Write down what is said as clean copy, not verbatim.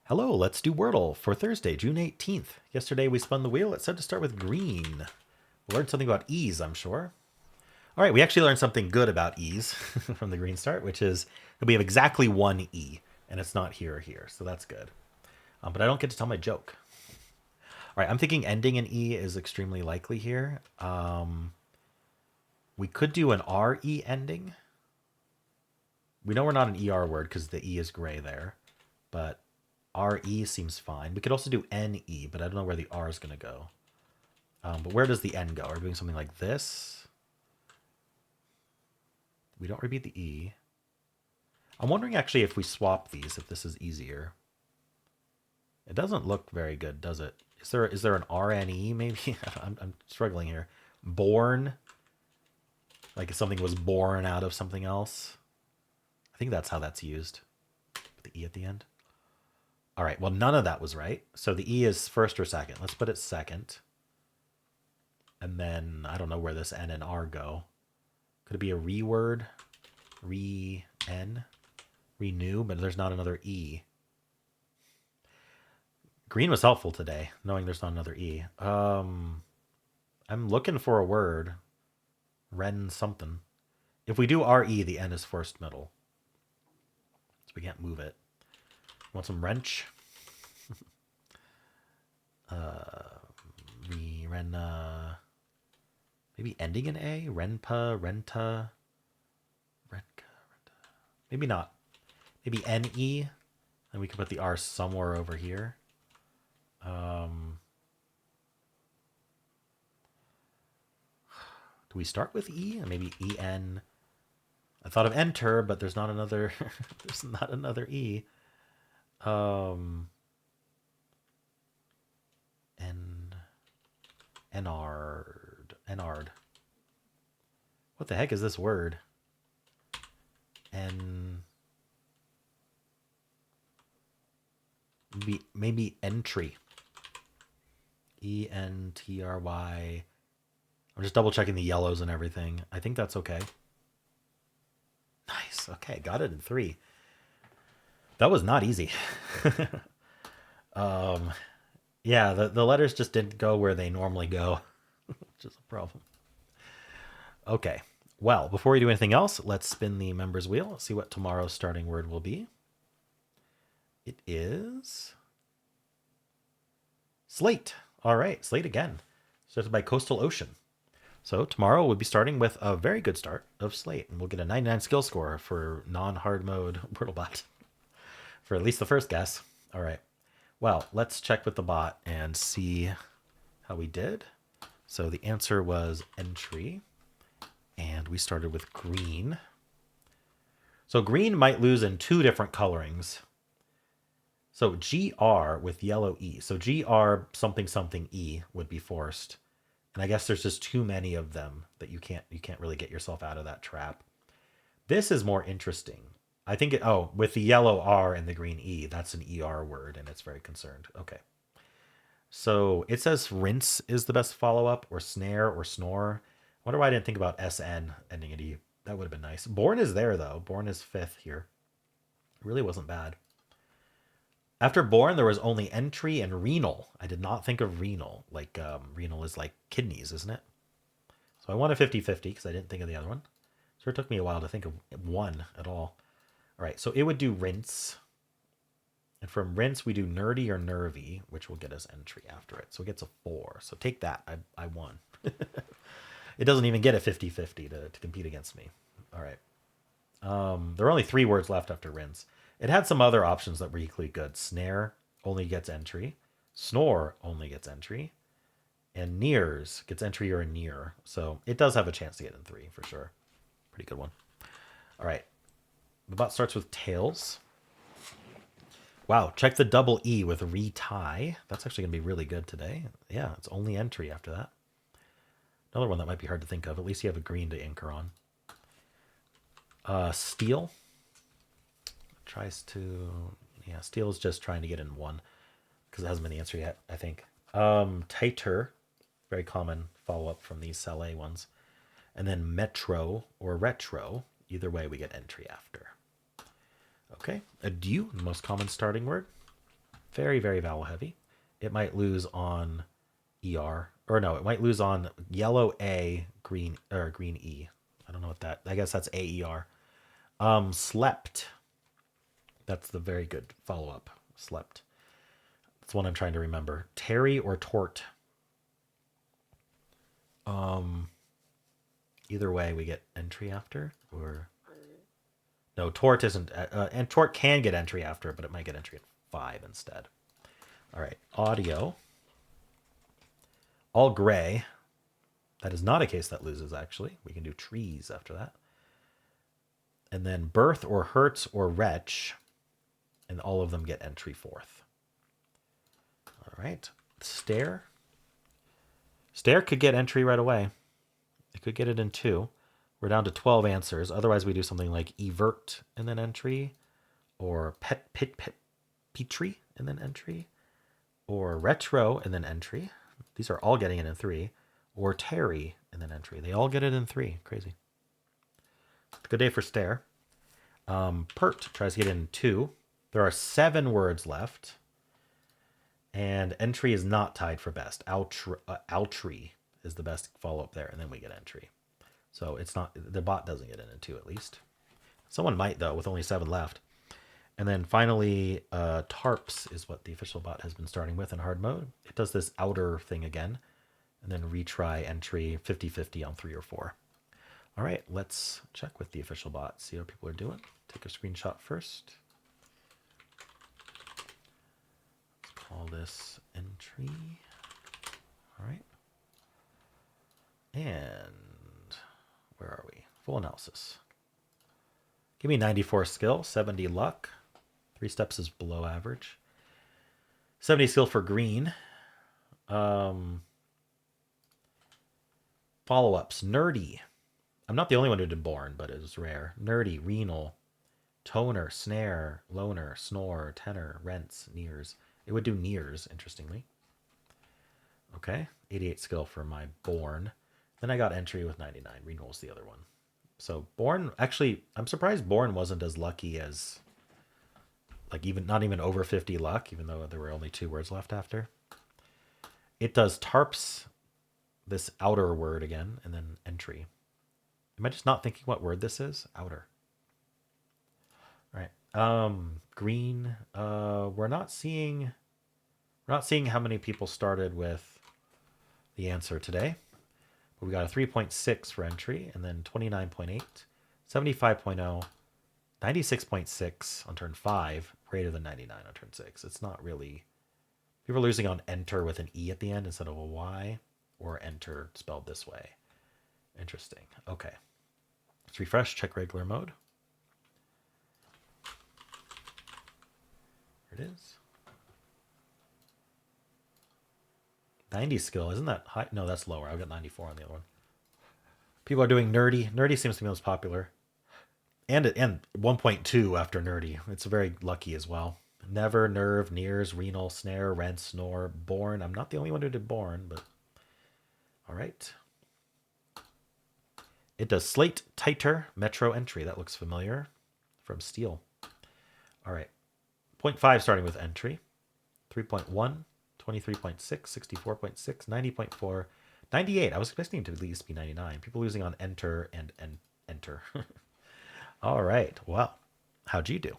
Hello, let's do Wordle for Thursday, June 18th. Yesterday we spun the wheel. It said to start with green. We learned something about ease, I'm sure. All right, we actually learned something good about ease from the green start, which is that we have exactly one E, and it's not here or here, so that's good. But I don't get to tell my joke. All right, I'm thinking ending in E is extremely likely here. We could do an RE ending. We know we're not an ER word because the E is gray there, but RE seems fine. We could also do NE, but I don't know where the R is going to go. But where does the N go? Are we doing something like this? We don't repeat the E. I'm wondering actually if we swap these, if this is easier. It doesn't look very good, does it? Is there an RNE maybe? I'm struggling here. Born, like if something was born out of something else. I think that's how that's used. With the E at the end. All right, well, none of that was right. So the E is first or second. Let's put it second. And then I don't know where this N and R go. Could it be a reword? Re-N? Renew, but there's not another E. Green was helpful today, knowing there's not another E. I'm looking for a word. Ren something. If we do RE, the N is first middle. So we can't move it. Want some wrench? Maybe ending in A? Renpa, Renta, Renka, Renta. Maybe not. Maybe NE. And we can put the R somewhere over here. Do we start with E? Maybe EN. I thought of enter, but there's not another there's not another E. Enard. Enard. What the heck is this word? Maybe entry. ENTRY. I'm just double checking the yellows and everything. I think that's okay. Nice. Okay, got it in 3. That was not easy. Yeah, the letters just didn't go where they normally go, which is a problem. Okay. Well, before we do anything else, let's spin the members wheel. See what tomorrow's starting word will be. It is slate. All right, slate again. Started by Coastal Ocean. So tomorrow we'll be starting with a very good start of slate, and we'll get a 99 skill score for non-hard mode WordleBot for at least the first guess. All right. Well, let's check with the bot and see how we did. So the answer was entry, and we started with green. So green might lose in 2 different colorings. So GR with yellow E. So GR something something E would be forced. And I guess there's just too many of them that you can't really get yourself out of that trap. This is more interesting. I think with the yellow R and the green E, that's an ER word and it's very concerned. Okay. So it says rinse is the best follow-up, or snare or snore. I wonder why I didn't think about SN ending at E. That would have been nice. Born is there though. Born is 5th here. It really wasn't bad. After born, there was only entry and renal. I did not think of renal. Like renal is like kidneys, isn't it? So I won a 50-50 because I didn't think of the other one. So it took me a while to think of one at all. All right, so it would do rinse. And from rinse, we do nerdy or nervy, which will get us entry after it. So it gets a 4. So take that. I won. It doesn't even get a 50-50 to compete against me. All right. There are only 3 words left after rinse. It had some other options that were equally good. Snare only gets entry. Snore only gets entry. And nears gets entry or a near. So it does have a chance to get in 3 for sure. Pretty good one. All right. The bot starts with tails. Wow, check the double E with retie. That's actually going to be really good today. Yeah, it's only entry after that. Another one that might be hard to think of. At least you have a green to anchor on. Steal. Steal is just trying to get in 1 because it hasn't been the answer yet, I think. Tighter, very common follow-up from these Cell A ones. And then metro or retro. Either way, we get entry after. Okay, adieu, the most common starting word. Very, very vowel heavy. It might lose on ER, or no, it might lose on yellow A, green or green E. I don't know what that. I guess that's AER. Slept. That's the very good follow up. Slept. That's one I'm trying to remember. Terry or tort. Either way, we get entry after, or no, tort isn't, and tort can get entry after, but it might get entry at 5 instead. All right, audio. All gray. That is not a case that loses, actually. We can do trees after that. And then birth or hurts or wretch, and all of them get entry 4th. All right, stare. Stare could get entry right away. It could get it in 2. We're down to 12 answers. Otherwise, we do something like evert and then entry, or petri and then entry, or retro and then entry. These are all getting it in 3. Or Terry and then entry. They all get it in 3. Crazy. Good day for stare. Pert tries to get in 2. There are 7 words left. And entry is not tied for best. Outry is the best follow-up there, and then we get entry. So it's not, the bot doesn't get in 2 at least. Someone might, though, with only 7 left. And then finally, tarps is what the official bot has been starting with in hard mode. It does this outer thing again, and then retry entry 50-50 on 3 or 4. All right, let's check with the official bot, see how people are doing. Take a screenshot first. Let's call this entry. All right. And where are we? Full analysis. Give me 94 skill, 70 luck. 3 steps is below average. 70 skill for green. Follow-ups. Nerdy. I'm not the only one who did born, but it was rare. Nerdy, renal, toner, snare, loner, snore, tenor, rents, nears. It would do nears, interestingly. Okay, 88 skill for my born. Then I got entry with 99. Renal's the other one. So born, actually, I'm surprised born wasn't as lucky as, like, even not even over 50 luck, even though there were only 2 words left after. It does tarps, this outer word again, and then entry. Am I just not thinking what word this is? Outer. All right. Green. We're not seeing how many people started with the answer today. But we got a 3.6 for entry, and then 29.8, 75.0, 96.6 on turn 5, greater than 99 on turn 6. It's not really. People are losing on enter with an E at the end instead of a Y, or enter spelled this way. Interesting. Okay. Let's refresh, check regular mode. Here it is. 90 skill, isn't that high? No, that's lower. I've got 94 on the other one. People are doing nerdy. Nerdy seems to be most popular. And 1.2 after nerdy. It's very lucky as well. Never, nerve, nears, renal, snare, rent, snore, born. I'm not the only one who did born, but all right. It does slate, tighter, metro entry. That looks familiar from Steel. All right. 0.5 starting with entry. 3.1, 23.6, 64.6, 90.4, 98. I was expecting it to at least be 99. People losing on enter and enter. All right. Well, how'd you do?